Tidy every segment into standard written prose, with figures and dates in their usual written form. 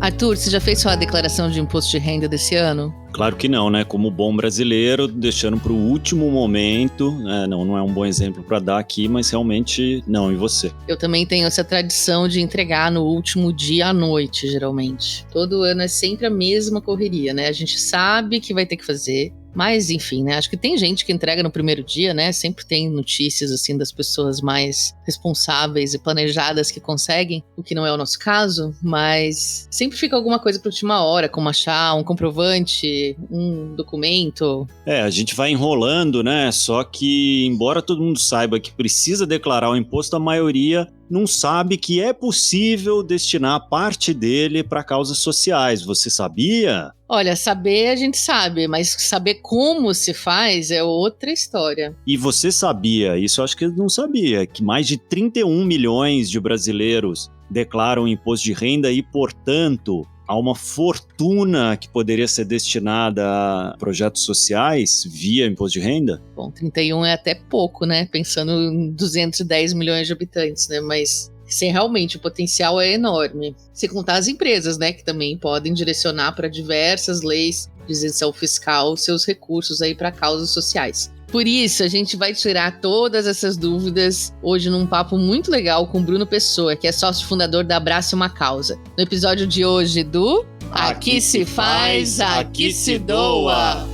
Arthur, você já fez sua declaração de imposto de renda desse ano? Claro que não, né? Como bom brasileiro, deixando para o último momento, não é um bom exemplo para dar aqui, mas realmente não. E você? Eu também tenho essa tradição de entregar no último dia à noite, geralmente. Todo ano é sempre a mesma correria, né? A gente sabe que vai ter que fazer. Mas, enfim, né? Acho que tem gente que entrega no primeiro dia, né? Sempre tem notícias, assim, das pessoas mais responsáveis e planejadas que conseguem, o que não é o nosso caso, mas sempre fica alguma coisa para última hora, como achar um comprovante, um documento. A gente vai enrolando, né? Só que, embora todo mundo saiba que precisa declarar o imposto, a maioria não sabe que é possível destinar parte dele para causas sociais. Você sabia? Olha, saber a gente sabe, mas saber como se faz é outra história. E você sabia, isso eu acho que eu não sabia, que mais de 31 milhões de brasileiros declaram imposto de renda e, portanto, há uma fortuna que poderia ser destinada a projetos sociais via imposto de renda? Bom, 31 é até pouco, né? Pensando em 210 milhões de habitantes, né? Mas realmente o potencial é enorme. Sem contar as empresas, né? Que também podem direcionar para diversas leis de isenção fiscal seus recursos aí para causas sociais. Por isso, a gente vai tirar todas essas dúvidas hoje num papo muito legal com o Bruno Pessoa, que é sócio fundador da Abrace Uma Causa. No episódio de hoje do Aqui se faz, aqui se doa.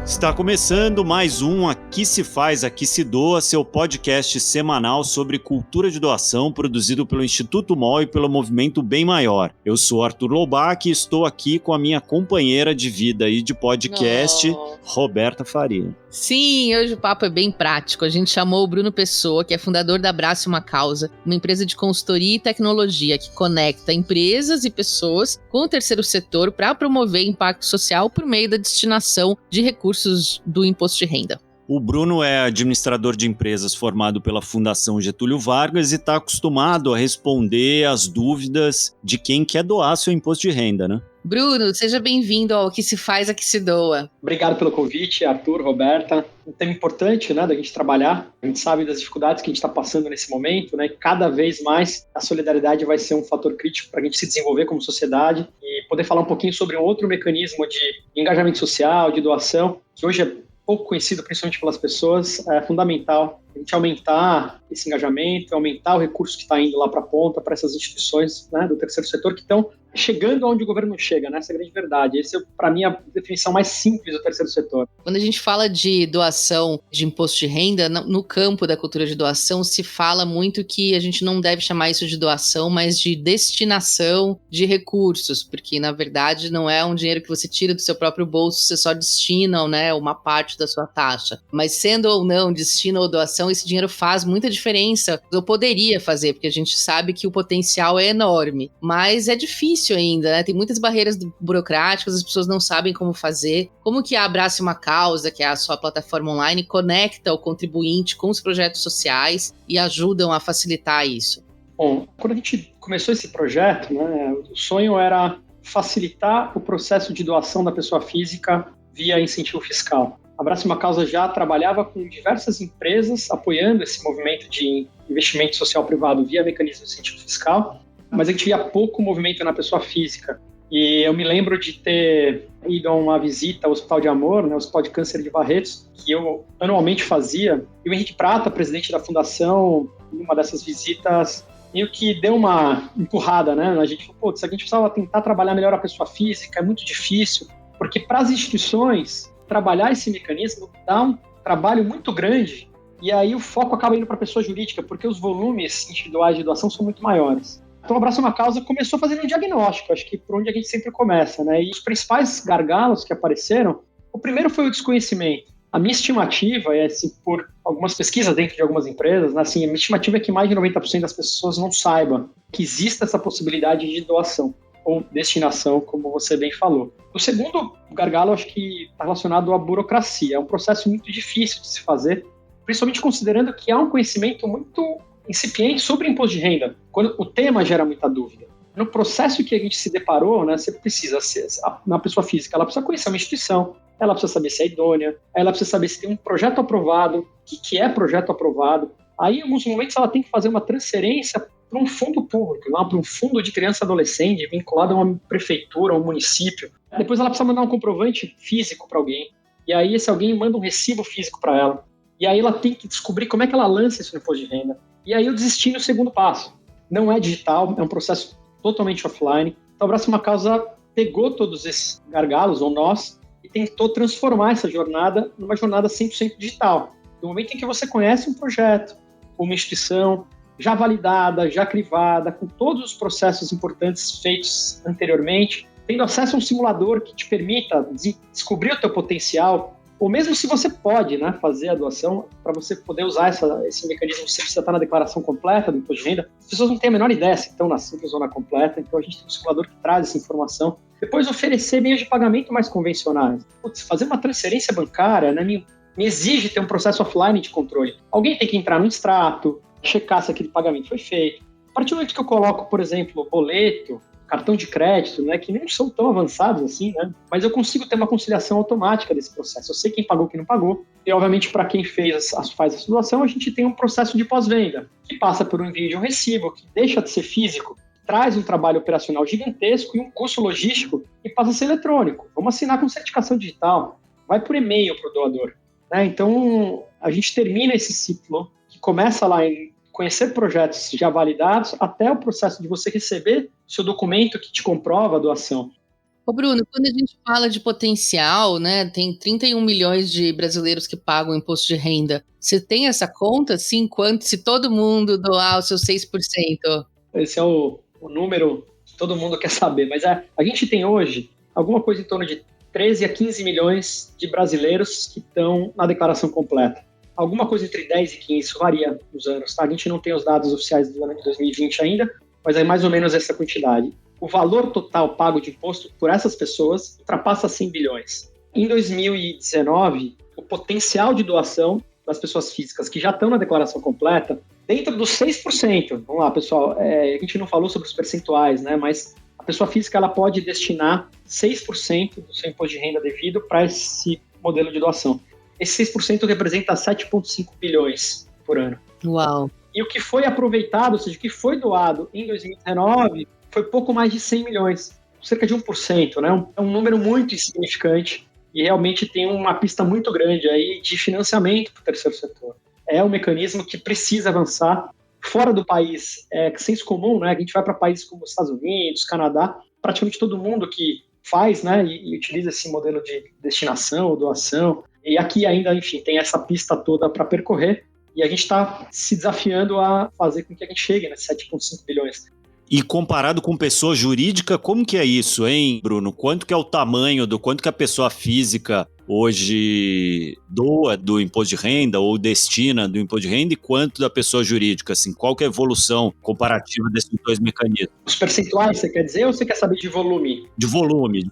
Está começando mais um Aqui se faz, aqui se doa, seu podcast semanal sobre cultura de doação produzido pelo Instituto MOL e pelo Movimento Bem Maior. Eu sou Arthur Loubach e estou aqui com a minha companheira de vida e de podcast, Roberta Faria. Sim, hoje o papo é bem prático. A gente chamou o Bruno Pessoa, que é fundador da Abrace Uma Causa, uma empresa de consultoria e tecnologia que conecta empresas e pessoas com o terceiro setor para promover impacto social por meio da destinação de recursos do imposto de renda. O Bruno é administrador de empresas formado pela Fundação Getúlio Vargas e está acostumado a responder às dúvidas de quem quer doar seu imposto de renda, né? Bruno, seja bem-vindo ao Aqui se faz, aqui se doa. Obrigado pelo convite, Arthur, Roberta. Um tema importante, né, da gente trabalhar. A gente sabe das dificuldades que a gente está passando nesse momento, né? Cada vez mais a solidariedade vai ser um fator crítico para a gente se desenvolver como sociedade e poder falar um pouquinho sobre um outro mecanismo de engajamento social, de doação, que hoje é pouco conhecido, principalmente pelas pessoas. É fundamental a gente aumentar esse engajamento, aumentar o recurso que está indo lá para a ponta, para essas instituições, né, do terceiro setor que estão chegando onde o governo não chega, né? Essa é a grande verdade. Essa é, para mim, a definição mais simples do terceiro setor. Quando a gente fala de doação de imposto de renda, no campo da cultura de doação, se fala muito que a gente não deve chamar isso de doação, mas de destinação de recursos, porque, na verdade, não é um dinheiro que você tira do seu próprio bolso, você só destina, né, uma parte da sua taxa. Mas sendo ou não destino ou doação, esse dinheiro faz muita diferença. Eu poderia fazer, porque a gente sabe que o potencial é enorme, mas é difícil ainda, né? Tem muitas barreiras burocráticas, as pessoas não sabem como fazer. Como que a Abrace Uma Causa, que é a sua plataforma online, conecta o contribuinte com os projetos sociais e ajudam a facilitar isso? Bom, quando a gente começou esse projeto, né, o sonho era facilitar o processo de doação da pessoa física via incentivo fiscal. A Abrace Uma Causa já trabalhava com diversas empresas apoiando esse movimento de investimento social privado via mecanismo de incentivo fiscal, mas a gente via pouco movimento na pessoa física. E eu me lembro de ter ido a uma visita ao Hospital de Amor, né, o Hospital de Câncer de Barretos, que eu anualmente fazia. E o Henrique Prata, presidente da fundação, em uma dessas visitas, meio que deu uma empurrada, né? A gente falou, a gente precisava tentar trabalhar melhor a pessoa física, é muito difícil, porque para as instituições, trabalhar esse mecanismo dá um trabalho muito grande, e aí o foco acaba indo para a pessoa jurídica, porque os volumes individuais de doação são muito maiores. Então, o Abrace Uma Causa começou fazendo um diagnóstico, acho que por onde a gente sempre começa, né? E os principais gargalos que apareceram, o primeiro foi o desconhecimento. A minha estimativa é, assim, por algumas pesquisas dentro de algumas empresas, né, assim, a minha estimativa é que mais de 90% das pessoas não saibam que existe essa possibilidade de doação ou destinação, como você bem falou. O segundo gargalo, acho que está relacionado à burocracia. É um processo muito difícil de se fazer, principalmente considerando que há um conhecimento muito incipiente sobre imposto de renda, quando o tema gera muita dúvida. No processo que a gente se deparou, né, você precisa ser, uma pessoa física, ela precisa conhecer uma instituição, ela precisa saber se é idônea, ela precisa saber se tem um projeto aprovado, o que é projeto aprovado, Aí, em alguns momentos, ela tem que fazer uma transferência para um fundo público, para um fundo de criança e adolescente vinculado a uma prefeitura, a um município. Depois ela precisa mandar um comprovante físico para alguém. E aí esse alguém manda um recibo físico para ela. E aí ela tem que descobrir como é que ela lança isso no imposto de renda. E aí eu desisti no segundo passo. Não é digital, é um processo totalmente offline. Então a Abrace uma Causa pegou todos esses gargalos ou nós e tentou transformar essa jornada numa jornada 100% digital. No momento em que você conhece um projeto, uma instituição já validada, já crivada, com todos os processos importantes feitos anteriormente, tendo acesso a um simulador que te permita descobrir o teu potencial, ou mesmo se você pode, né, fazer a doação, para você poder usar esse mecanismo, você precisa estar na declaração completa do imposto de renda. As pessoas não têm a menor ideia se estão na simples ou na completa, então a gente tem um simulador que traz essa informação. Depois oferecer meios de pagamento mais convencionais. Fazer uma transferência bancária, né, me exige ter um processo offline de controle. Alguém tem que entrar no extrato, checar se aquele pagamento foi feito. A partir do momento que eu coloco, por exemplo, boleto, cartão de crédito, né, que nem são tão avançados assim, né, mas eu consigo ter uma conciliação automática desse processo. Eu sei quem pagou e quem não pagou. E, obviamente, para quem faz essa doação, a gente tem um processo de pós-venda, que passa por um envio de um recibo, que deixa de ser físico, traz um trabalho operacional gigantesco e um custo logístico e passa a ser eletrônico. Vamos assinar com certificação digital. Vai por e-mail para o doador. Né? Então, a gente termina esse ciclo, que começa lá em conhecer projetos já validados, até o processo de você receber seu documento que te comprova a doação. Ô Bruno, quando a gente fala de potencial, né, tem 31 milhões de brasileiros que pagam imposto de renda. Você tem essa conta, sim, quanto se todo mundo doar os seus 6%? Esse é o número que todo mundo quer saber, mas a gente tem hoje alguma coisa em torno de 13 a 15 milhões de brasileiros que estão na declaração completa. Alguma coisa entre 10 e 15, isso varia nos anos, tá? A gente não tem os dados oficiais do ano de 2020 ainda, mas é mais ou menos essa quantidade. O valor total pago de imposto por essas pessoas ultrapassa 100 bilhões. Em 2019, o potencial de doação das pessoas físicas que já estão na declaração completa, dentro dos 6%, vamos lá, pessoal, a gente não falou sobre os percentuais, né? Mas a pessoa física ela pode destinar 6% do seu imposto de renda devido para esse modelo de doação. Esse 6% representa 7,5 bilhões por ano. Uau! E o que foi aproveitado, ou seja, o que foi doado em 2019, foi pouco mais de 100 milhões, cerca de 1%, né? É um número muito insignificante e realmente tem uma pista muito grande aí de financiamento para o terceiro setor. É um mecanismo que precisa avançar. Fora do país, é senso comum, né? A gente vai para países como os Estados Unidos, Canadá, praticamente todo mundo que faz, né, e utiliza esse modelo de destinação, doação. E aqui ainda, enfim, tem essa pista toda para percorrer e a gente está se desafiando a fazer com que a gente chegue nesses 7,5 bilhões. E comparado com pessoa jurídica, como que é isso, hein, Bruno? Quanto que é o tamanho quanto que a pessoa física hoje doa do imposto de renda ou destina do imposto de renda e quanto da pessoa jurídica? Assim, qual que é a evolução comparativa desses dois mecanismos? Os percentuais, você quer dizer, ou você quer saber de volume? De volume.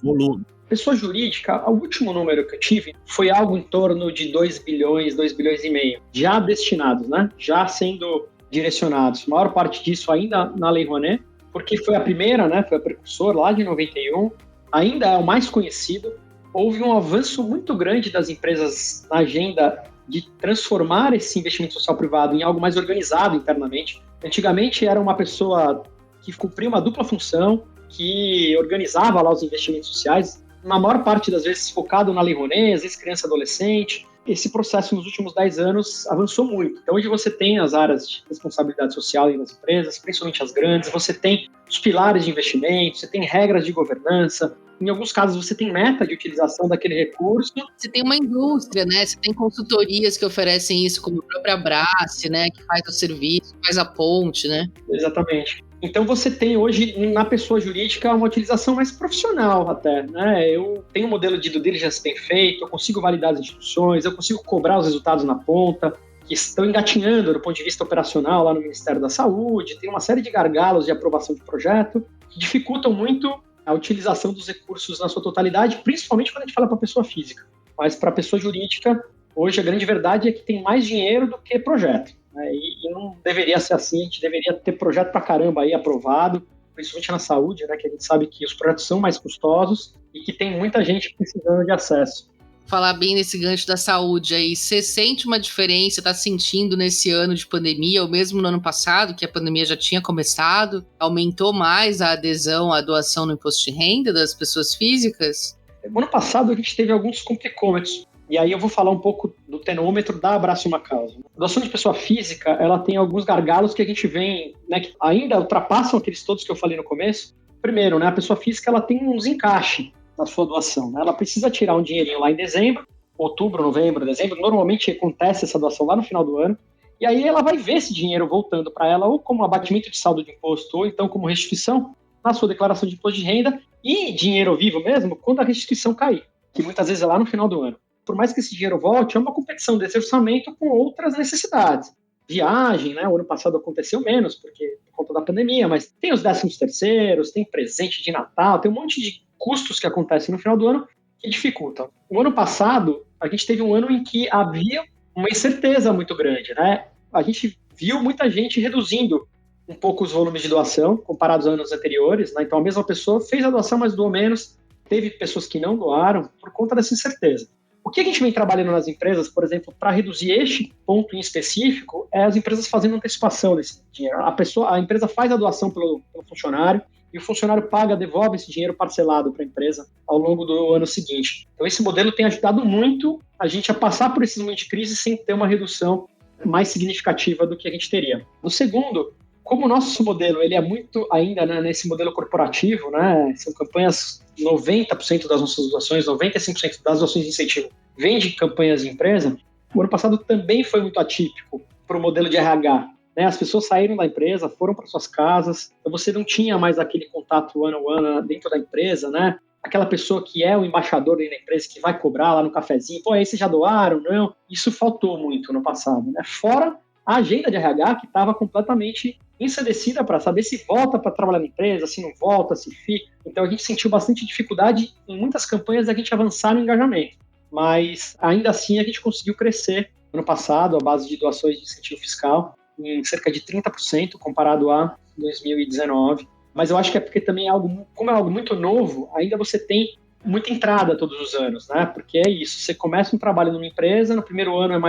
Pessoa jurídica, o último número que eu tive foi algo em torno de 2 bilhões e meio, já destinados, né? Já sendo direcionados. A maior parte disso ainda na Lei Rouanet, porque foi a primeira, né? Foi a precursor lá de 91, ainda é o mais conhecido. Houve um avanço muito grande das empresas na agenda de transformar esse investimento social privado em algo mais organizado internamente. Antigamente era uma pessoa que cumpria uma dupla função, que organizava lá os investimentos sociais, na maior parte das vezes focado na Lei Rouanet, às vezes criança e adolescente. Esse processo nos últimos 10 anos avançou muito. Então hoje você tem as áreas de responsabilidade social nas empresas, principalmente as grandes, você tem os pilares de investimento, você tem regras de governança, em alguns casos você tem meta de utilização daquele recurso. Você tem uma indústria, né? Você tem consultorias que oferecem isso, como a própria Abrace, né? Que faz o serviço, faz a ponte, né? Exatamente. Então você tem hoje na pessoa jurídica uma utilização mais profissional até, né? Eu tenho um modelo de due diligence bem feito, eu consigo validar as instituições, eu consigo cobrar os resultados na ponta, que estão engatinhando do ponto de vista operacional lá no Ministério da Saúde, tem uma série de gargalos de aprovação de projeto que dificultam muito a utilização dos recursos na sua totalidade, principalmente quando a gente fala para pessoa física. Mas para pessoa jurídica, hoje a grande verdade é que tem mais dinheiro do que projeto. E não deveria ser assim, a gente deveria ter projeto pra caramba aí aprovado, principalmente na saúde, né, que a gente sabe que os projetos são mais custosos e que tem muita gente precisando de acesso. falar bem nesse gancho da saúde aí, você sente uma diferença, está sentindo nesse ano de pandemia, ou mesmo no ano passado, que a pandemia já tinha começado? Aumentou mais a adesão à doação no imposto de renda das pessoas físicas? No ano passado a gente teve alguns complicômetros, e aí eu vou falar um pouco do termômetro da Abrace Uma Causa. A doação de pessoa física, ela tem alguns gargalos que a gente vem, né, que ainda ultrapassam aqueles todos que eu falei no começo. Primeiro, né, a pessoa física ela tem um desencaixe na sua doação, né? Ela precisa tirar um dinheirinho lá em dezembro, outubro, novembro, dezembro. Normalmente acontece essa doação lá no final do ano. E aí ela vai ver esse dinheiro voltando para ela ou como abatimento de saldo de imposto ou então como restituição na sua declaração de imposto de renda e dinheiro vivo mesmo quando a restituição cair, que muitas vezes é lá no final do ano. Por mais que esse dinheiro volte, é uma competição desse orçamento com outras necessidades. Viagem, né? O ano passado aconteceu menos por conta da pandemia, mas tem os 13º, tem presente de Natal, tem um monte de custos que acontecem no final do ano que dificultam. O ano passado, a gente teve um ano em que havia uma incerteza muito grande, né? A gente viu muita gente reduzindo um pouco os volumes de doação comparados aos anos anteriores, né? Então a mesma pessoa fez a doação, mas doou menos. Teve pessoas que não doaram por conta dessa incerteza. O que a gente vem trabalhando nas empresas, por exemplo, para reduzir este ponto em específico, é as empresas fazendo antecipação desse dinheiro. A empresa faz a doação pelo funcionário e o funcionário devolve esse dinheiro parcelado para a empresa ao longo do ano seguinte. Então esse modelo tem ajudado muito a gente a passar por esses momentos de crise sem ter uma redução mais significativa do que a gente teria. No segundo, como o nosso modelo ele é muito ainda, né, nesse modelo corporativo, né, são campanhas, 90% das nossas doações, 95% das doações de incentivo vem de campanhas de empresa. O ano passado também foi muito atípico para o modelo de RH. Né? As pessoas saíram da empresa, foram para suas casas, então você não tinha mais aquele contato one-on-one dentro da empresa, né? Aquela pessoa que é o embaixador dentro da empresa, que vai cobrar lá no cafezinho, pô, aí vocês já doaram? Não. Isso faltou muito no passado, né? Fora a agenda de RH, que estava completamente ensandecida para saber se volta para trabalhar na empresa, se não volta, se fica. Então a gente sentiu bastante dificuldade em muitas campanhas da gente avançar no engajamento. Mas ainda assim a gente conseguiu crescer no ano passado, a base de doações de incentivo fiscal, em cerca de 30% comparado a 2019. Mas eu acho que é porque também como é algo muito novo, ainda você tem muita entrada todos os anos, né? Porque é isso, você começa um trabalho numa empresa, no primeiro ano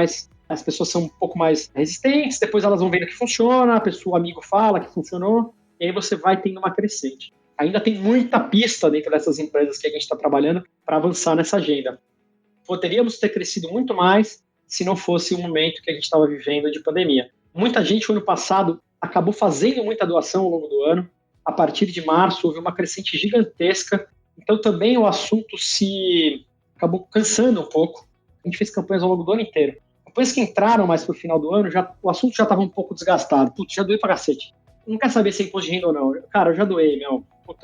as pessoas são um pouco mais resistentes, depois elas vão vendo que funciona, o amigo fala que funcionou, e aí você vai tendo uma crescente. Ainda tem muita pista dentro dessas empresas que a gente está trabalhando para avançar nessa agenda. Poderíamos ter crescido muito mais se não fosse o momento que a gente estava vivendo de pandemia. Muita gente, no ano passado, acabou fazendo muita doação ao longo do ano. A partir de março, houve uma crescente gigantesca. Então, também o assunto se acabou cansando um pouco. A gente fez campanhas ao longo do ano inteiro. Depois que entraram mais para o final do ano, o assunto já estava um pouco desgastado. Putz, já doei pra cacete. Não quer saber se é imposto de renda ou não. Cara, eu já doei,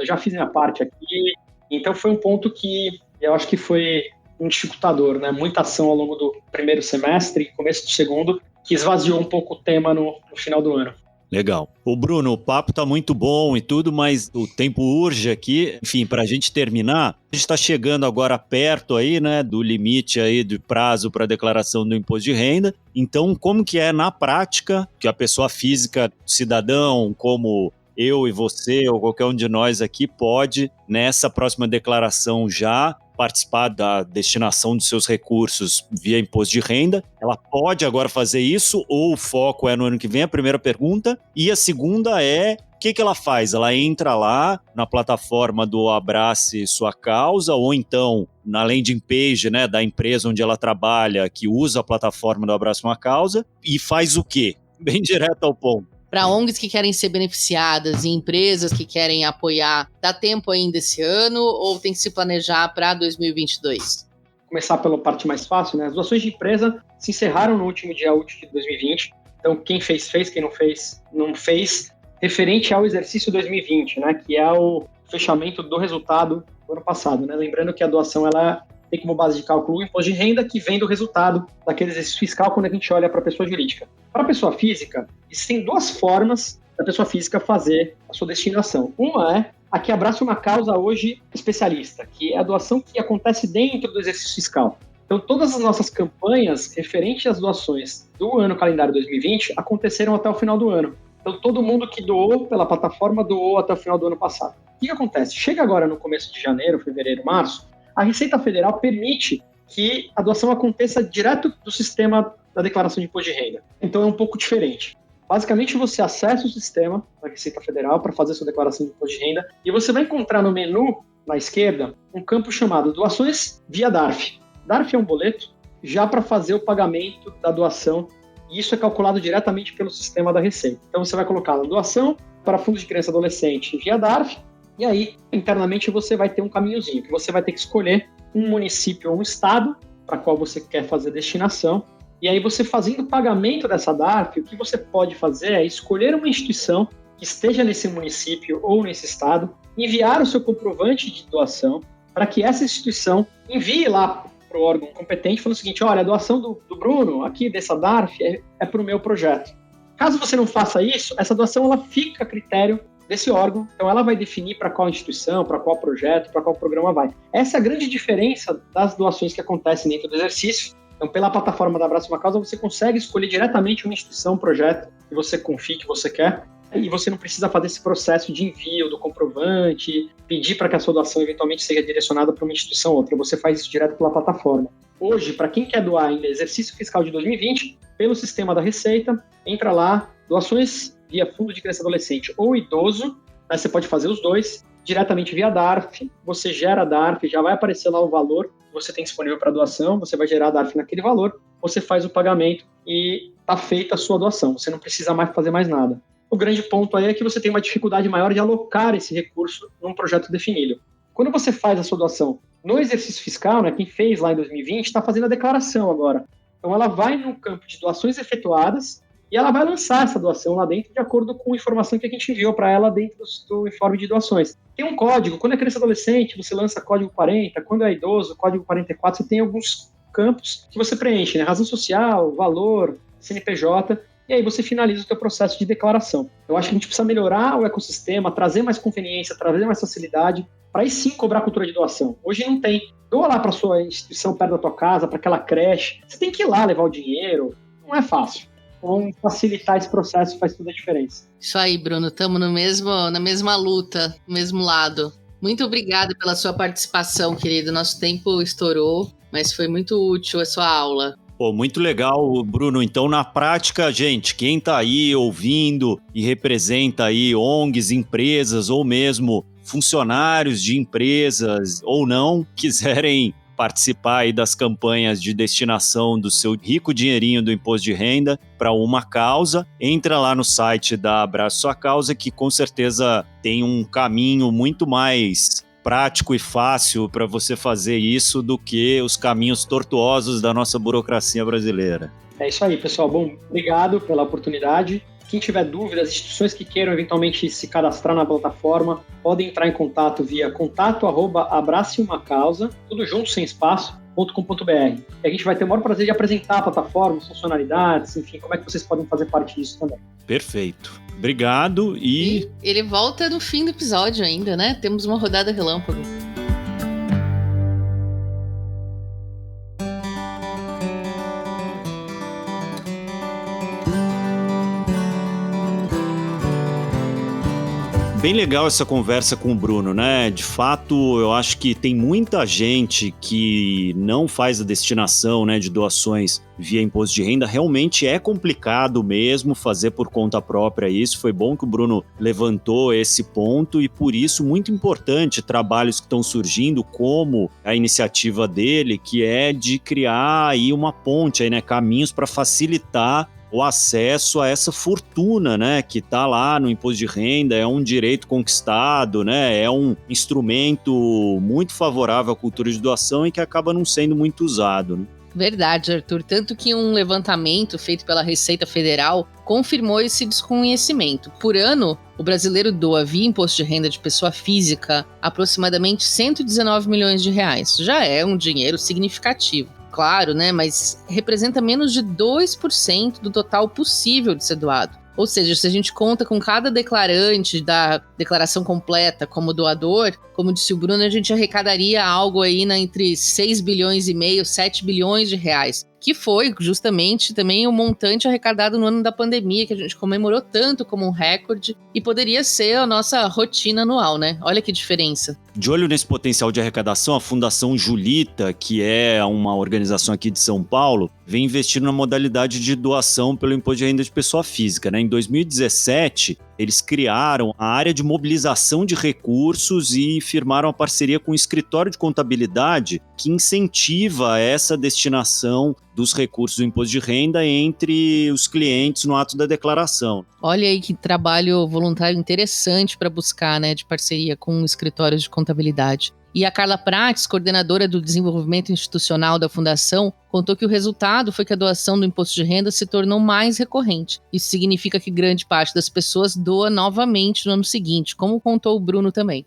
já fiz minha parte aqui. Então, foi um ponto que eu acho que foi um dificultador, né? Muita ação ao longo do primeiro semestre e começo do segundo, que esvaziou um pouco o tema no final do ano. Legal. Ô Bruno, o papo tá muito bom e tudo, mas o tempo urge aqui. Enfim, para a gente terminar, a gente está chegando agora perto aí, né, do limite aí de prazo para declaração do imposto de renda. Então, como que é na prática que a pessoa física, cidadão, como eu e você ou qualquer um de nós aqui pode, nessa próxima declaração já participar da destinação dos seus recursos via imposto de renda? Ela pode agora fazer isso ou o foco é no ano que vem? A primeira pergunta. E a segunda é, o que ela faz? Ela entra lá na plataforma do Abrace Sua Causa ou então na landing page, né, da empresa onde ela trabalha, que usa a plataforma do Abrace Uma Causa, e faz o quê? Bem direto ao ponto. Para ONGs que querem ser beneficiadas e empresas que querem apoiar, dá tempo ainda esse ano ou tem que se planejar para 2022? Começar pela parte mais fácil, né? As doações de empresa se encerraram no último dia útil de 2020. Então, quem fez, quem não fez, não fez, referente ao exercício 2020, né? Que é o fechamento do resultado do ano passado, né? Lembrando que a doação, ela tem como base de cálculo o imposto de renda, que vem do resultado daquele exercício fiscal quando a gente olha para a pessoa jurídica. Para a pessoa física, existem duas formas da pessoa física fazer a sua destinação. Uma é a que abraça uma causa hoje especialista, que é a doação que acontece dentro do exercício fiscal. Então, todas as nossas campanhas referentes às doações do ano calendário 2020 aconteceram até o final do ano. Então, todo mundo que doou pela plataforma doou até o final do ano passado. O que acontece? Chega agora no começo de janeiro, fevereiro, março, a Receita Federal permite que a doação aconteça direto do sistema da declaração de imposto de renda. Então é um pouco diferente. Basicamente, você acessa o sistema da Receita Federal para fazer sua declaração de imposto de renda e você vai encontrar no menu, na esquerda, um campo chamado Doações via DARF. DARF é um boleto já para fazer o pagamento da doação e isso é calculado diretamente pelo sistema da Receita. Então, você vai colocar a doação para fundos de criança e adolescente via DARF e aí, internamente, você vai ter um caminhozinho que você vai ter que escolher um município ou um estado para qual você quer fazer destinação. E aí, você fazendo o pagamento dessa DARF, o que você pode fazer é escolher uma instituição que esteja nesse município ou nesse estado, enviar o seu comprovante de doação para que essa instituição envie lá para o órgão competente falando o seguinte, olha, a doação do Bruno aqui dessa DARF é para o meu projeto. Caso você não faça isso, essa doação ela fica a critério desse órgão, então ela vai definir para qual instituição, para qual projeto, para qual programa vai. Essa é a grande diferença das doações que acontecem dentro do exercício. Então, pela plataforma da Abrace Uma Causa, você consegue escolher diretamente uma instituição, um projeto que você confie, que você quer, e você não precisa fazer esse processo de envio do comprovante, pedir para que a sua doação eventualmente seja direcionada para uma instituição ou outra. Você faz isso direto pela plataforma. Hoje, para quem quer doar ainda exercício fiscal de 2020, pelo sistema da Receita, entra lá, doações via fundo de criança e adolescente ou idoso, aí você pode fazer os dois, diretamente via DARF, você gera a DARF, já vai aparecer lá o valor que você tem disponível para doação, você vai gerar a DARF naquele valor, você faz o pagamento e está feita a sua doação, você não precisa mais fazer mais nada. O grande ponto aí é que você tem uma dificuldade maior de alocar esse recurso num projeto definido. Quando você faz a sua doação no exercício fiscal, né, quem fez lá em 2020 está fazendo a declaração agora. Então ela vai no campo de doações efetuadas e ela vai lançar essa doação lá dentro de acordo com a informação que a gente enviou para ela dentro do informe de doações. Tem um código, quando é criança e adolescente, você lança código 40, quando é idoso, código 44, você tem alguns campos que você preenche, né? Razão social, valor, CNPJ, e aí você finaliza o seu processo de declaração. Eu acho que a gente precisa melhorar o ecossistema, trazer mais conveniência, trazer mais facilidade, para aí sim cobrar a cultura de doação. Hoje não tem. Doa lá para a sua instituição perto da tua casa, para aquela creche, você tem que ir lá levar o dinheiro, não é fácil. Então, facilitar esse processo faz toda a diferença. Isso aí, Bruno. Estamos na mesma luta, no mesmo lado. Muito obrigada pela sua participação, querido. Nosso tempo estourou, mas foi muito útil a sua aula. Pô, muito legal, Bruno. Então, na prática, gente, quem está aí ouvindo e representa aí ONGs, empresas ou mesmo funcionários de empresas ou não, quiserem participar aí das campanhas de destinação do seu rico dinheirinho do imposto de renda para uma causa, entra lá no site da Abrace Sua Causa, que com certeza tem um caminho muito mais prático e fácil para você fazer isso do que os caminhos tortuosos da nossa burocracia brasileira. É isso aí, pessoal. Bom, obrigado pela oportunidade. Quem tiver dúvidas, instituições que queiram eventualmente se cadastrar na plataforma, podem entrar em contato via contato@abraceumacausa, tudo junto, sem espaço, .com.br. E a gente vai ter o maior prazer de apresentar a plataforma, funcionalidades, enfim, como é que vocês podem fazer parte disso também. Perfeito. Obrigado e ele volta no fim do episódio ainda, né? Temos uma rodada relâmpago. Bem legal essa conversa com o Bruno, né? De fato, eu acho que tem muita gente que não faz a destinação, né, de doações via imposto de renda. Realmente é complicado mesmo fazer por conta própria isso. Foi bom que o Bruno levantou esse ponto e, por isso, muito importante trabalhos que estão surgindo, como a iniciativa dele, que é de criar aí uma ponte, aí, né, caminhos para facilitar o acesso a essa fortuna, né, que está lá no imposto de renda, é um direito conquistado, né, é um instrumento muito favorável à cultura de doação e que acaba não sendo muito usado, né? Verdade, Arthur. Tanto que um levantamento feito pela Receita Federal confirmou esse desconhecimento. Por ano, o brasileiro doa via imposto de renda de pessoa física aproximadamente 119 milhões de reais. Já é um dinheiro significativo. Claro, né? Mas representa menos de 2% do total possível de ser doado. Ou seja, se a gente conta com cada declarante da declaração completa como doador, como disse o Bruno, a gente arrecadaria algo aí entre 6 bilhões e meio, 7 bilhões de reais, que foi justamente também o montante arrecadado no ano da pandemia, que a gente comemorou tanto como um recorde, e poderia ser a nossa rotina anual, né? Olha que diferença. De olho nesse potencial de arrecadação, a Fundação Julita, que é uma organização aqui de São Paulo, vem investindo na modalidade de doação pelo imposto de renda de pessoa física, né? Em 2017, eles criaram a área de mobilização de recursos e firmaram a parceria com o escritório de contabilidade que incentiva essa destinação dos recursos do imposto de renda entre os clientes no ato da declaração. Olha aí que trabalho voluntário interessante para buscar, né, de parceria com escritórios de contabilidade. E a Carla Prates, coordenadora do desenvolvimento institucional da Fundação, contou que o resultado foi que a doação do imposto de renda se tornou mais recorrente. Isso significa que grande parte das pessoas doa novamente no ano seguinte, como contou o Bruno também.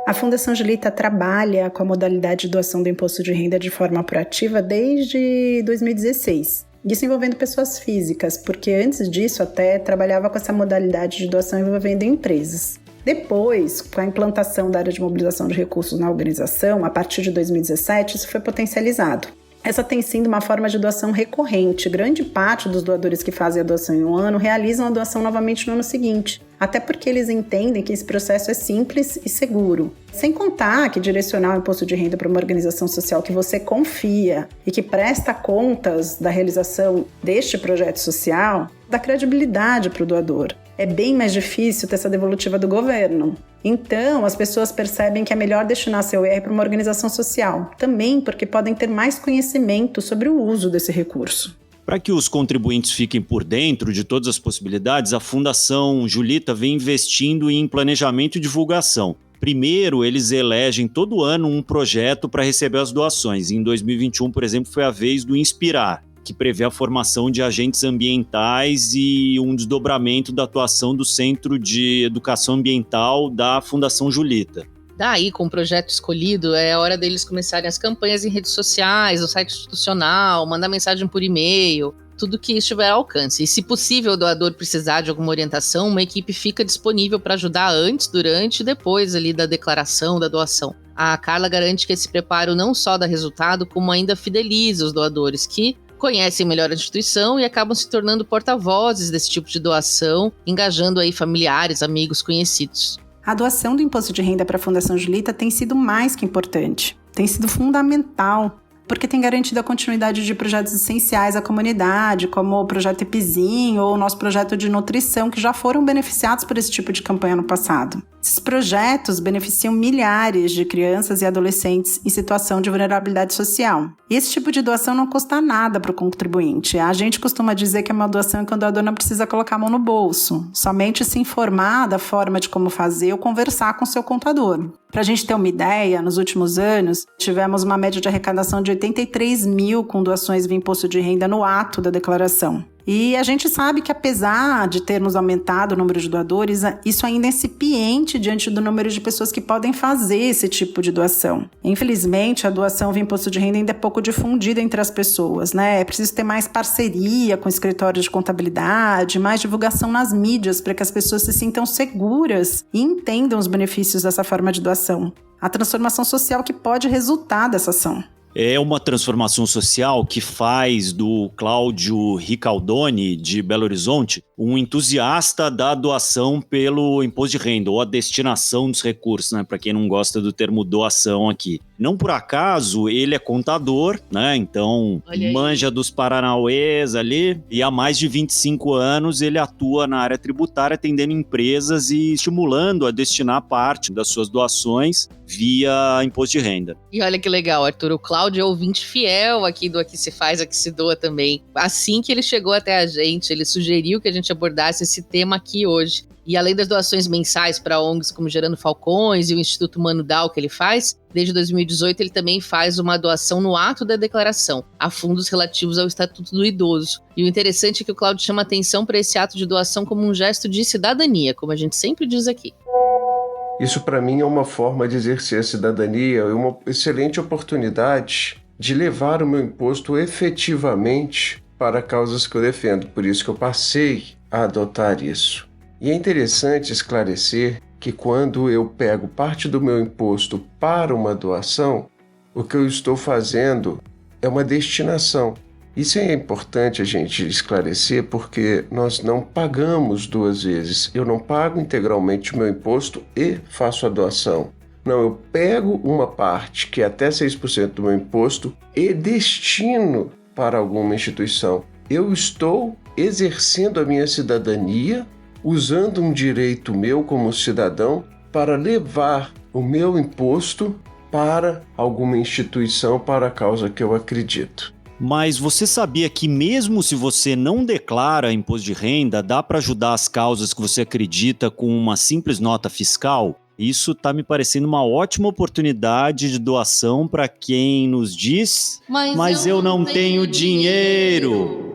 A Fundação Julita trabalha com a modalidade de doação do imposto de renda de forma proativa desde 2016. Isso envolvendo pessoas físicas, porque antes disso até trabalhava com essa modalidade de doação envolvendo empresas. Depois, com a implantação da área de mobilização de recursos na organização, a partir de 2017, isso foi potencializado. Essa tem sido uma forma de doação recorrente. Grande parte dos doadores que fazem a doação em um ano realizam a doação novamente no ano seguinte, até porque eles entendem que esse processo é simples e seguro. Sem contar que direcionar o imposto de renda para uma organização social que você confia e que presta contas da realização deste projeto social dá credibilidade para o doador. É bem mais difícil ter essa devolutiva do governo. Então, as pessoas percebem que é melhor destinar seu IR para uma organização social, também porque podem ter mais conhecimento sobre o uso desse recurso. Para que os contribuintes fiquem por dentro de todas as possibilidades, a Fundação Julita vem investindo em planejamento e divulgação. Primeiro, eles elegem todo ano um projeto para receber as doações. Em 2021, por exemplo, foi a vez do Inspirar, que prevê a formação de agentes ambientais e um desdobramento da atuação do Centro de Educação Ambiental da Fundação Julita. Daí, com o projeto escolhido, é hora deles começarem as campanhas em redes sociais, no site institucional, mandar mensagem por e-mail, tudo que estiver ao alcance. E se possível o doador precisar de alguma orientação, uma equipe fica disponível para ajudar antes, durante e depois ali da declaração da doação. A Carla garante que esse preparo não só dá resultado, como ainda fideliza os doadores, que conhecem melhor a instituição e acabam se tornando porta-vozes desse tipo de doação, engajando aí familiares, amigos, conhecidos. A doação do imposto de renda para a Fundação Julita tem sido mais que importante, tem sido fundamental, porque tem garantido a continuidade de projetos essenciais à comunidade, como o projeto Epizinho ou o nosso projeto de nutrição, que já foram beneficiados por esse tipo de campanha no passado. Esses projetos beneficiam milhares de crianças e adolescentes em situação de vulnerabilidade social. E esse tipo de doação não custa nada para o contribuinte. A gente costuma dizer que é uma doação que o doador não precisa colocar a mão no bolso, somente se informar da forma de como fazer ou conversar com seu contador. Para a gente ter uma ideia, nos últimos anos, tivemos uma média de arrecadação de 83 mil com doações via imposto de renda no ato da declaração. E a gente sabe que, apesar de termos aumentado o número de doadores, isso ainda é incipiente diante do número de pessoas que podem fazer esse tipo de doação. Infelizmente, a doação via imposto de renda ainda é pouco difundida entre as pessoas, né? É preciso ter mais parceria com escritórios de contabilidade, mais divulgação nas mídias para que as pessoas se sintam seguras e entendam os benefícios dessa forma de doação. A transformação social que pode resultar dessa ação. É uma transformação social que faz do Cláudio Ricaldoni, de Belo Horizonte, um entusiasta da doação pelo imposto de renda, ou a destinação dos recursos, né? Para quem não gosta do termo doação aqui. Não por acaso, ele é contador, né? Então, manja dos paranauês ali, e há mais de 25 anos ele atua na área tributária, atendendo empresas e estimulando a destinar parte das suas doações via imposto de renda. E olha que legal, Arthur, o Cláudio é ouvinte fiel aqui do Aqui Se Faz, Aqui Se Doa também. Assim que ele chegou até a gente, ele sugeriu que a gente abordasse esse tema aqui hoje. E além das doações mensais para ONGs como Gerando Falcões e o Instituto Mano Dal que ele faz, desde 2018 ele também faz uma doação no ato da declaração, a fundos relativos ao Estatuto do Idoso. E o interessante é que o Cláudio chama atenção para esse ato de doação como um gesto de cidadania, como a gente sempre diz aqui. Isso, para mim, é uma forma de exercer a cidadania e uma excelente oportunidade de levar o meu imposto efetivamente para causas que eu defendo. Por isso que eu passei a adotar isso. E é interessante esclarecer que quando eu pego parte do meu imposto para uma doação, o que eu estou fazendo é uma destinação. Isso é importante a gente esclarecer porque nós não pagamos duas vezes. Eu não pago integralmente o meu imposto e faço a doação. Não, eu pego uma parte, que é até 6% do meu imposto, e destino para alguma instituição. Eu estou exercendo a minha cidadania, usando um direito meu como cidadão para levar o meu imposto para alguma instituição, para a causa que eu acredito. Mas você sabia que mesmo se você não declara imposto de renda, dá para ajudar as causas que você acredita com uma simples nota fiscal? Isso tá me parecendo uma ótima oportunidade de doação para quem nos diz, mas eu não tenho dinheiro.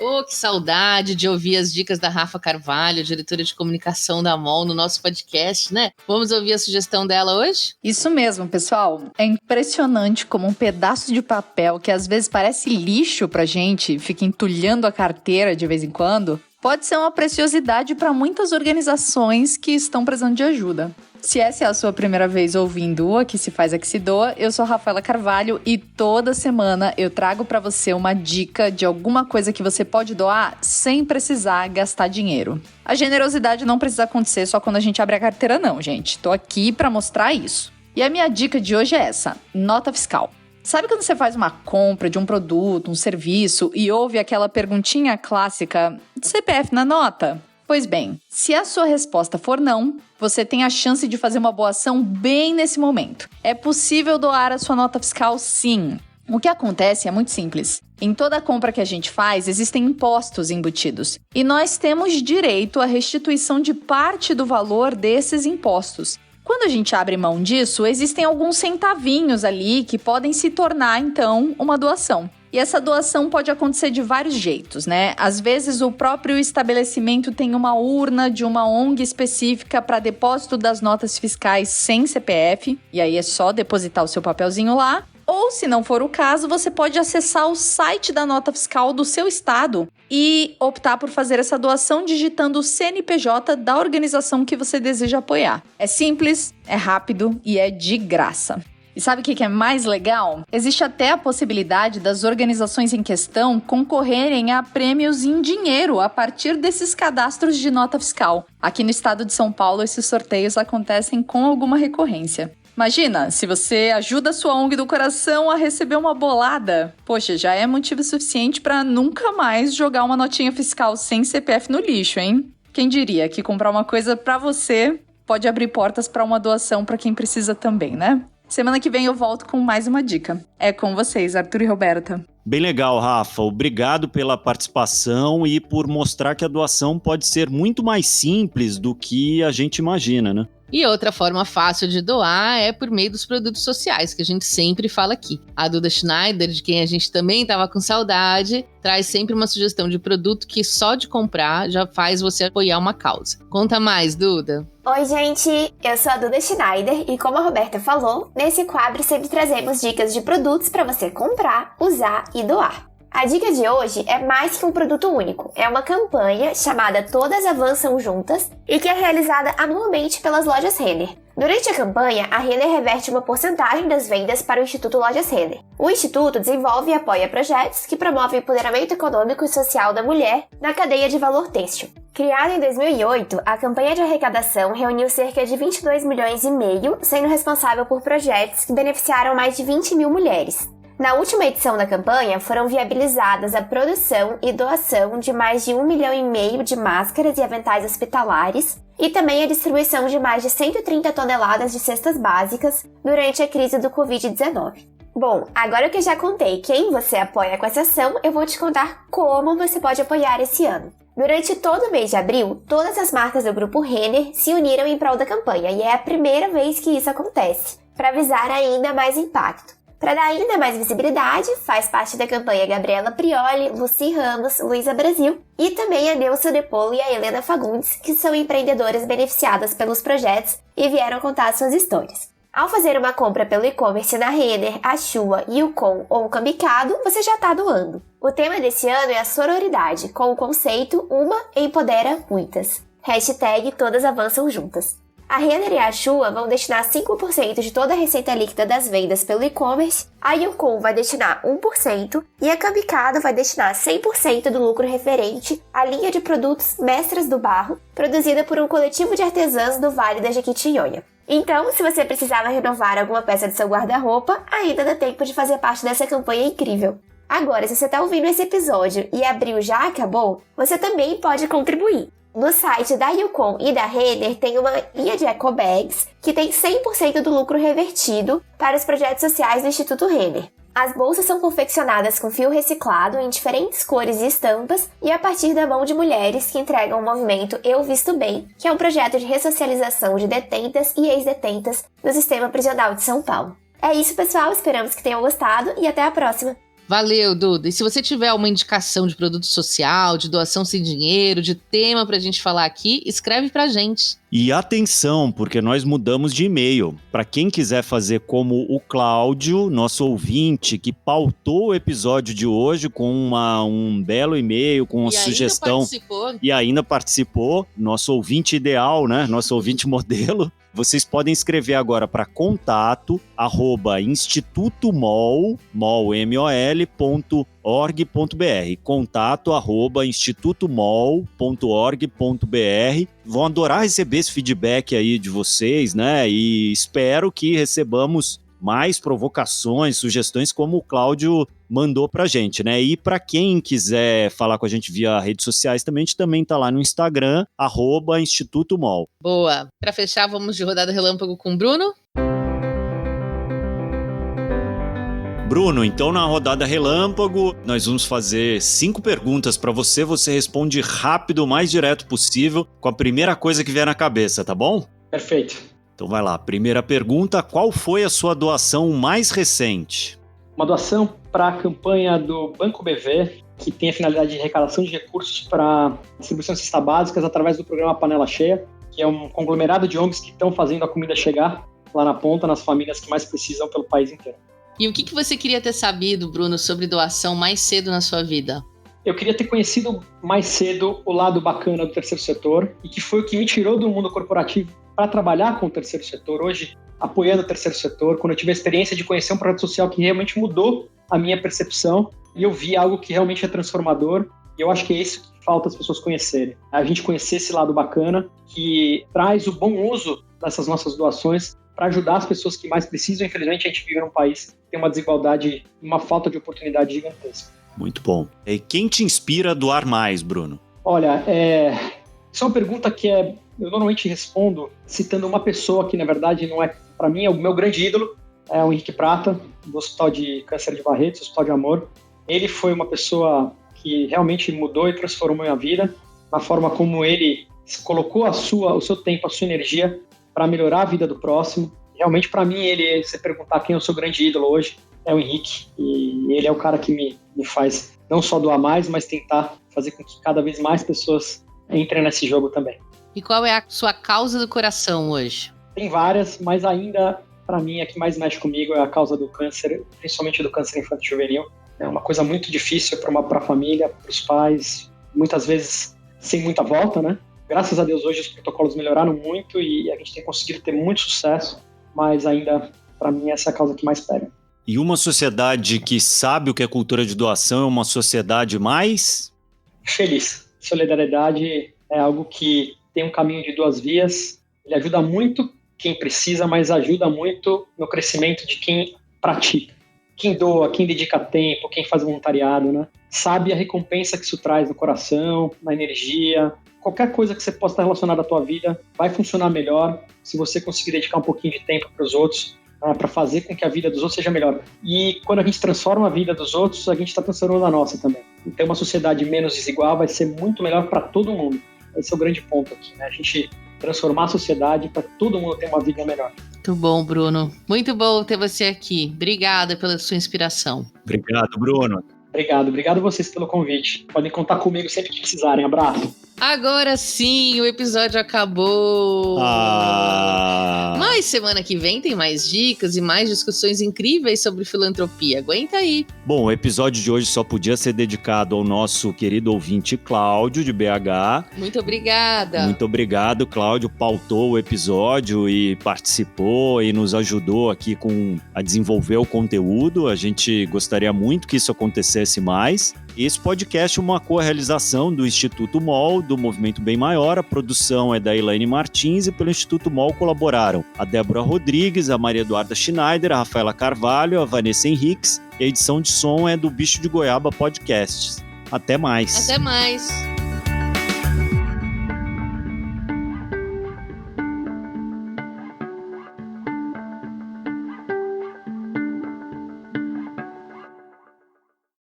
Oh, que saudade de ouvir as dicas da Rafa Carvalho, diretora de comunicação da MOL, no nosso podcast, né? Vamos ouvir a sugestão dela hoje? Isso mesmo, pessoal. É impressionante como um pedaço de papel que às vezes parece lixo pra gente, fica entulhando a carteira de vez em quando, pode ser uma preciosidade para muitas organizações que estão precisando de ajuda. Se essa é a sua primeira vez ouvindo o Aqui Se Faz, Aqui Se Doa, eu sou a Rafaela Carvalho e toda semana eu trago para você uma dica de alguma coisa que você pode doar sem precisar gastar dinheiro. A generosidade não precisa acontecer só quando a gente abre a carteira não, gente. Tô aqui para mostrar isso. E a minha dica de hoje é essa: nota fiscal. Sabe quando você faz uma compra de um produto, um serviço e ouve aquela perguntinha clássica: CPF na nota? Pois bem, se a sua resposta for não, você tem a chance de fazer uma boa ação bem nesse momento. É possível doar a sua nota fiscal, sim. O que acontece é muito simples. Em toda compra que a gente faz, existem impostos embutidos. E nós temos direito à restituição de parte do valor desses impostos. Quando a gente abre mão disso, existem alguns centavinhos ali que podem se tornar, então, uma doação. E essa doação pode acontecer de vários jeitos, né? Às vezes o próprio estabelecimento tem uma urna de uma ONG específica para depósito das notas fiscais sem CPF, e aí é só depositar o seu papelzinho lá. Ou, se não for o caso, você pode acessar o site da nota fiscal do seu estado e optar por fazer essa doação digitando o CNPJ da organização que você deseja apoiar. É simples, é rápido e é de graça. E sabe o que é mais legal? Existe até a possibilidade das organizações em questão concorrerem a prêmios em dinheiro a partir desses cadastros de nota fiscal. Aqui no estado de São Paulo, esses sorteios acontecem com alguma recorrência. Imagina, se você ajuda a sua ONG do coração a receber uma bolada. Poxa, já é motivo suficiente para nunca mais jogar uma notinha fiscal sem CPF no lixo, hein? Quem diria que comprar uma coisa para você pode abrir portas para uma doação para quem precisa também, né? Semana que vem eu volto com mais uma dica. É com vocês, Arthur e Roberta. Bem legal, Rafa. Obrigado pela participação e por mostrar que a doação pode ser muito mais simples do que a gente imagina, né? E outra forma fácil de doar é por meio dos produtos sociais, que a gente sempre fala aqui. A Duda Schneider, de quem a gente também estava com saudade, traz sempre uma sugestão de produto que só de comprar já faz você apoiar uma causa. Conta mais, Duda. Oi, gente! Eu sou a Duda Schneider e, como a Roberta falou, nesse quadro sempre trazemos dicas de produtos para você comprar, usar e doar. A dica de hoje é mais que um produto único, é uma campanha chamada Todas Avançam Juntas e que é realizada anualmente pelas lojas Renner. Durante a campanha, a Renner reverte uma porcentagem das vendas para o Instituto Lojas Renner. O Instituto desenvolve e apoia projetos que promovem o empoderamento econômico e social da mulher na cadeia de valor têxtil. Criada em 2008, a campanha de arrecadação reuniu cerca de 22 milhões e meio, sendo responsável por projetos que beneficiaram mais de 20 mil mulheres. Na última edição da campanha, foram viabilizadas a produção e doação de mais de 1,5 milhão de máscaras e aventais hospitalares e também a distribuição de mais de 130 toneladas de cestas básicas durante a crise do Covid-19. Bom, agora que eu já contei quem você apoia com essa ação, eu vou te contar como você pode apoiar esse ano. Durante todo o mês de abril, todas as marcas do Grupo Renner se uniram em prol da campanha e é a primeira vez que isso acontece, para visar ainda mais impacto. Para dar ainda mais visibilidade, faz parte da campanha Gabriela Prioli, Lucy Ramos, Luísa Brasil e também a Neusa Depolo e a Helena Fagundes, que são empreendedoras beneficiadas pelos projetos e vieram contar suas histórias. Ao fazer uma compra pelo e-commerce na Renner, a Shua, Yukon ou o Kamikado, você já está doando. O tema desse ano é a sororidade, com o conceito Uma empodera muitas. Hashtag todas avançam juntas. A Renner e a Shua vão destinar 5% de toda a receita líquida das vendas pelo e-commerce, a Yukon vai destinar 1% e a Kamikado vai destinar 100% do lucro referente à linha de produtos Mestras do Barro, produzida por um coletivo de artesãs do Vale da Jequitinhonha. Então, se você precisava renovar alguma peça de seu guarda-roupa, ainda dá tempo de fazer parte dessa campanha incrível. Agora, se você está ouvindo esse episódio e abril já acabou, você também pode contribuir. No site da Yukon e da Renner tem uma linha de ecobags que tem 100% do lucro revertido para os projetos sociais do Instituto Renner. As bolsas são confeccionadas com fio reciclado em diferentes cores e estampas e a partir da mão de mulheres que entregam o movimento Eu Visto Bem, que é um projeto de ressocialização de detentas e ex-detentas no sistema prisional de São Paulo. É isso, pessoal. Esperamos que tenham gostado e até a próxima. Valeu, Duda. E se você tiver uma indicação de produto social, de doação sem dinheiro, de tema pra gente falar aqui, escreve pra gente. E atenção, porque nós mudamos de e-mail. Para quem quiser fazer como o Cláudio, nosso ouvinte, que pautou o episódio de hoje com um belo e-mail, com uma sugestão. E ainda participou. Nosso ouvinte ideal, né? Nosso ouvinte modelo. Vocês podem escrever agora para contato@institutomol.org.br. contato@institutomol.org.br. Vão adorar receber esse feedback aí de vocês, né? E espero que recebamos mais provocações, sugestões como o Cláudio mandou pra gente, né? E para quem quiser falar com a gente via redes sociais também, a gente também tá lá no Instagram, @InstitutoMol. Boa. Para fechar, vamos de rodada relâmpago com o Bruno? Bruno, então na rodada relâmpago, nós vamos fazer 5 perguntas para você. Você responde rápido, o mais direto possível, com a primeira coisa que vier na cabeça, tá bom? Perfeito. Então vai lá, primeira pergunta, qual foi a sua doação mais recente? Uma doação para a campanha do Banco BV, que tem a finalidade de arrecadação de recursos para distribuição de cestas básicas através do programa Panela Cheia, que é um conglomerado de ONGs que estão fazendo a comida chegar lá na ponta, nas famílias que mais precisam pelo país inteiro. E o que você queria ter sabido, Bruno, sobre doação mais cedo na sua vida? Eu queria ter conhecido mais cedo o lado bacana do terceiro setor e que foi o que me tirou do mundo corporativo para trabalhar com o terceiro setor, hoje apoiando o terceiro setor, quando eu tive a experiência de conhecer um projeto social que realmente mudou a minha percepção e eu vi algo que realmente é transformador e eu acho que é isso que falta as pessoas conhecerem. A gente conhecer esse lado bacana que traz o bom uso dessas nossas doações para ajudar as pessoas que mais precisam. Infelizmente, a gente vive num país que tem uma desigualdade, uma falta de oportunidade gigantesca. Muito bom. E quem te inspira a doar mais, Bruno? Olha, isso é uma pergunta que eu normalmente respondo citando uma pessoa que, na verdade, não é, para mim, é o meu grande ídolo, é o Henrique Prata, do Hospital de Câncer de Barretos, Hospital de Amor. Ele foi uma pessoa que realmente mudou e transformou a minha vida, na forma como ele colocou o seu tempo, a sua energia para melhorar a vida do próximo. Realmente, para mim, se perguntar quem é o seu grande ídolo hoje, é o Henrique. E ele é o cara que me faz não só doar mais, mas tentar fazer com que cada vez mais pessoas entrem nesse jogo também. E qual é a sua causa do coração hoje? Tem várias, mas ainda, para mim, a que mais mexe comigo é a causa do câncer, principalmente do câncer infanto-juvenil. É uma coisa muito difícil para a família, para os pais, muitas vezes sem muita volta, né? Graças a Deus, hoje os protocolos melhoraram muito e a gente tem conseguido ter muito sucesso, mas ainda, para mim, essa é a causa que mais pega. E uma sociedade que sabe o que é cultura de doação é uma sociedade mais... feliz. Solidariedade é algo que tem um caminho de 2 vias. Ele ajuda muito quem precisa, mas ajuda muito no crescimento de quem pratica. Quem doa, quem dedica tempo, quem faz voluntariado, né? Sabe a recompensa que isso traz no coração, na energia. Qualquer coisa que você possa estar relacionada à tua vida vai funcionar melhor se você conseguir dedicar um pouquinho de tempo para os outros, para fazer com que a vida dos outros seja melhor. E quando a gente transforma a vida dos outros, a gente está transformando a nossa também. Então, uma sociedade menos desigual vai ser muito melhor para todo mundo. Esse é o grande ponto aqui, né? A gente transformar a sociedade para todo mundo ter uma vida melhor. Muito bom, Bruno. Muito bom ter você aqui. Obrigada pela sua inspiração. Obrigado, Bruno. Obrigado vocês pelo convite. Podem contar comigo sempre que precisarem. Abraço. Agora sim, o episódio acabou. Mas semana que vem tem mais dicas e mais discussões incríveis sobre filantropia. Aguenta aí. Bom, o episódio de hoje só podia ser dedicado ao nosso querido ouvinte Cláudio, de BH. Muito obrigada. Muito obrigado, Cláudio. Pautou o episódio e participou e nos ajudou aqui a desenvolver o conteúdo. A gente gostaria muito que isso acontecesse mais. Esse podcast é uma co-realização do Instituto MOL, do Movimento Bem Maior. A produção é da Elaine Martins e pelo Instituto MOL colaboraram a Débora Rodrigues, a Maria Eduarda Schneider, a Rafaela Carvalho, a Vanessa Henriques e a edição de som é do Bicho de Goiaba Podcasts. Até mais. Até mais.